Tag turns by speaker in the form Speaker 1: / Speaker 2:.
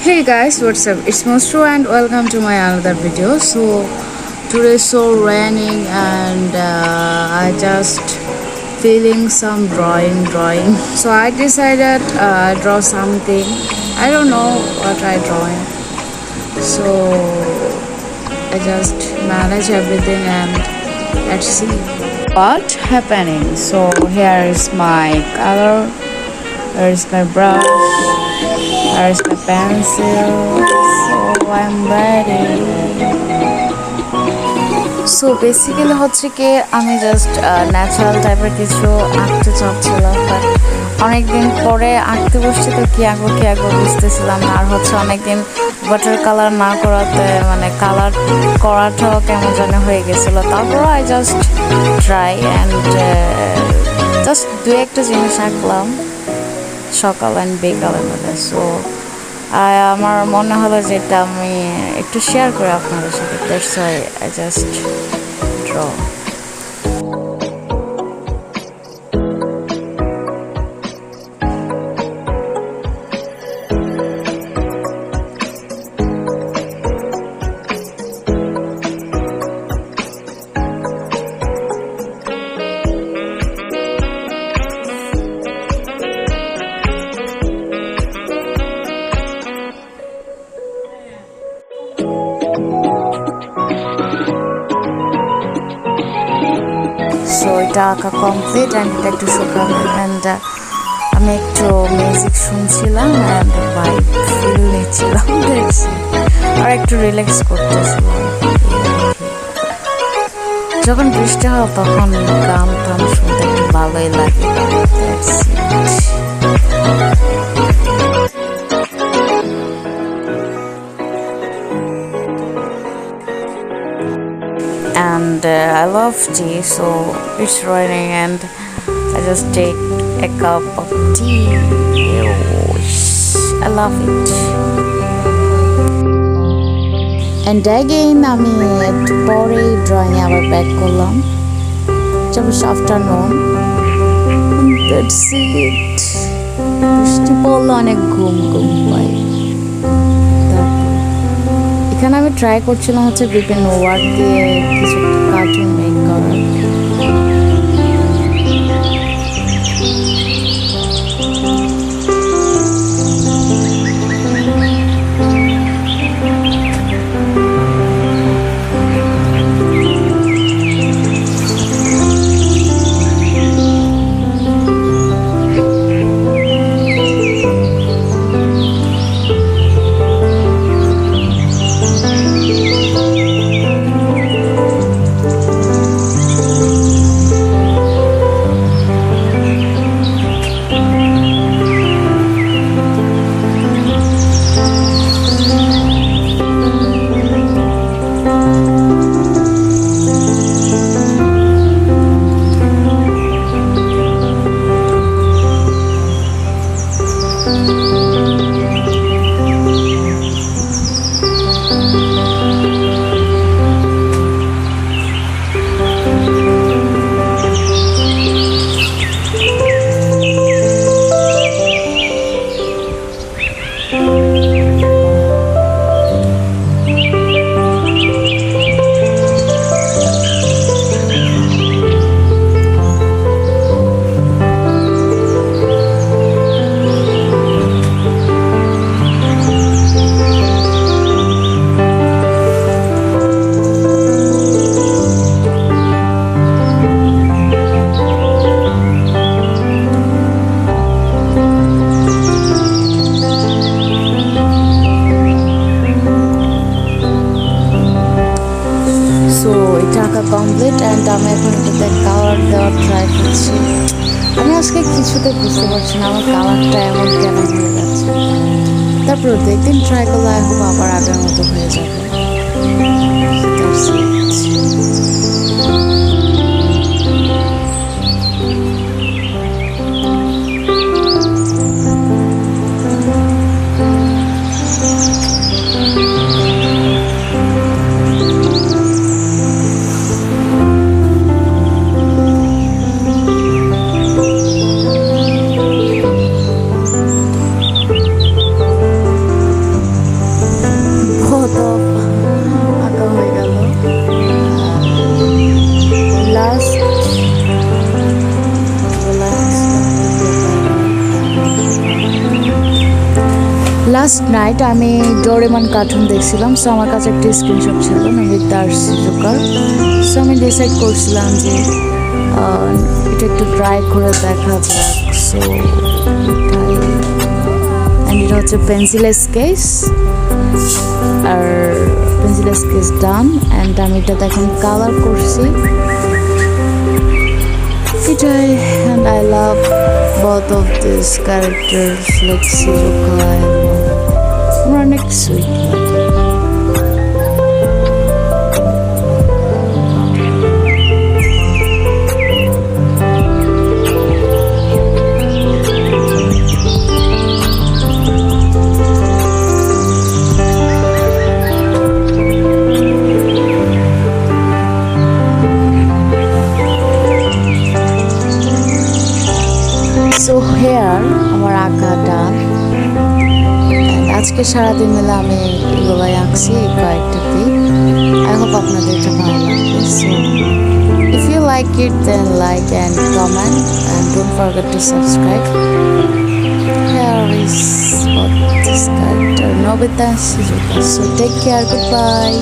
Speaker 1: Hey guys, what's up? It's Asru and welcome to my another video. So today is so raining and I just feeling some drawing. So I decided draw something. I don't know what I drawing. So I just manage everything and let's see what happening. So here is my color. Here is my brush. Here's my pencil, so I'm ready. So basically হচ্ছে কি আমি just natural টাইপের কিছু আঁকতে চাচ্ছিলাম, but অনেকদিন পরে আঁকতে বসছি তো কি আঁকবো বুঝতেছিলাম না। আর হচ্ছে অনেকদিন ওয়াটার কালার না করাতে মানে কালার করাটাও কেমন যেন হয়ে গেছিলো। তারপর I just try and just দু একটা জিনিস আঁকলাম সকাল অ্যান্ড বিকালের মধ্যে। সো আমার মনে হলো যে এটা আমি একটু শেয়ার করি আপনাদের সাথে, that's why I just draw. So এটা আঁকা কমপ্লিট অ্যান্ড এটা একটু শুকানো অ্যান্ড আমি একটু মিউজিক শুনছিলাম অ্যান্ড ভাইব ফিল নিচ্ছিলাম, আর একটু রিল্যাক্স করতেছিলাম। যখন বৃষ্টি হয় তখন গান টান শুনতে একটু ভালোই লাগে। And I love tea, so it's raining and I just take a cup of tea. I love it. And again আমি একটু পরে ড্রয়িং আবার ব্যাক করলাম, just afternoon. That's it. বৃষ্টি পড়লো, অনেক ঘুম পাই। এখানে আমি ট্রাই করছিলাম হচ্ছে বিভিন্ন ওয়ার্ড দিয়ে কিছু কার্টুন মেক করার। কমপ্লিট অ্যান্ড আমি এখন এটাতে কালার দেওয়ার ট্রাই করছি। আমি আজকে কিছুতে বুঝতে পারছি না আমার কালারটা এমন কেন হয়ে যাচ্ছে। তারপর একদিন ট্রাই করলে এখন আবার আগের মতো হয়ে যাবে। লাস্ট নাইট আমি ডোরেমন কার্টুন দেখছিলাম, সো আমার কাছে একটা স্ক্রিনশট ছিল নবিতার সিজুকার। সো আমি ডিসাইড করছিলাম যে এটা একটু ট্রাই করে দেখা যাক। সো অ্যান্ড এটা হচ্ছে পেন্সিল স্কেচ, আর পেন্সিল স্কেচ ডান। অ্যান্ড আমি এটাতে এখন কালার করছি এটাই। And I love both of these characters like Shizuka and আমার অনেক সুইট লাগে। সো হেয়ার আমার আঁকা ডান। আজকে সারাদিন মিলে আমি এগুলোই আঁকছি, এই কয়েকটা পিক। আই হোপ আপনাদের এটা ভালো লাগবে। So if you like it then like and comment and don't forget to subscribe. Here is what this character Nobita and Shizuka. So take care, goodbye.